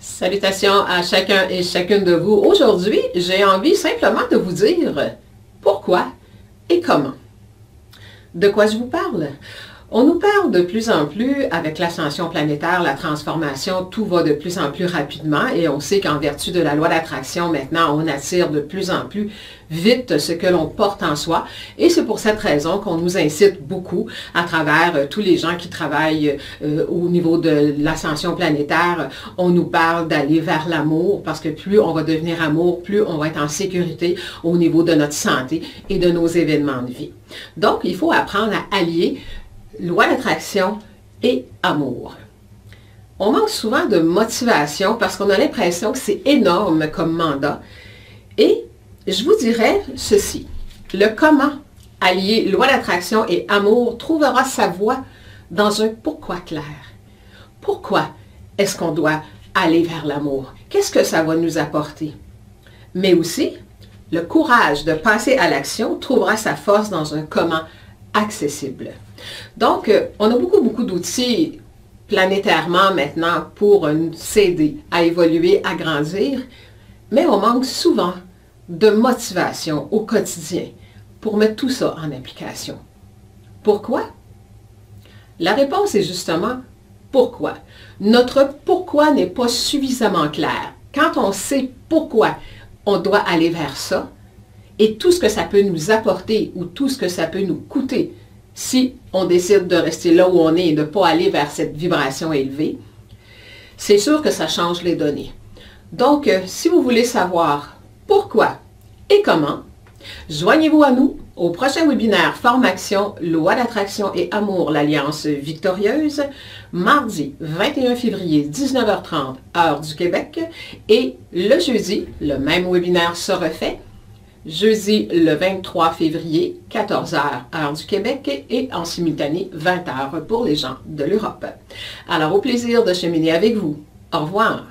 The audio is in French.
Salutations à chacun et chacune de vous. Aujourd'hui, j'ai envie simplement de vous dire pourquoi et comment. De quoi je vous parle? On nous parle de plus en plus, avec l'ascension planétaire, la transformation, tout va de plus en plus rapidement et on sait qu'en vertu de la loi d'attraction, maintenant, on attire de plus en plus vite ce que l'on porte en soi. Et c'est pour cette raison qu'on nous incite beaucoup à travers tous les gens qui travaillent au niveau de l'ascension planétaire. On nous parle d'aller vers l'amour parce que plus on va devenir amour, plus on va être en sécurité au niveau de notre santé et de nos événements de vie. Donc, il faut apprendre à allier loi d'attraction et amour. On manque souvent de motivation parce qu'on a l'impression que c'est énorme comme mandat. Et je vous dirais ceci, le comment allier loi d'attraction et amour trouvera sa voie dans un pourquoi clair. Pourquoi est-ce qu'on doit aller vers l'amour? Qu'est-ce que ça va nous apporter? Mais aussi, le courage de passer à l'action trouvera sa force dans un comment accessible. Donc, on a beaucoup d'outils planétairement maintenant pour s'aider à évoluer, à grandir, mais on manque souvent de motivation au quotidien pour mettre tout ça en application. Pourquoi? La réponse est justement pourquoi. Notre pourquoi n'est pas suffisamment clair. Quand on sait pourquoi on doit aller vers ça, et tout ce que ça peut nous apporter ou tout ce que ça peut nous coûter si on décide de rester là où on est et de ne pas aller vers cette vibration élevée, c'est sûr que ça change les données. Donc, si vous voulez savoir pourquoi et comment, joignez-vous à nous au prochain webinaire Forme-Action, Loi d'attraction et Amour, l'Alliance victorieuse, mardi 21 février, 19h30, heure du Québec, et le jeudi, le même webinaire se refait, jeudi le 23 février, 14h, heure du Québec, et en simultané, 20h pour les gens de l'Europe. Alors, au plaisir de cheminer avec vous. Au revoir.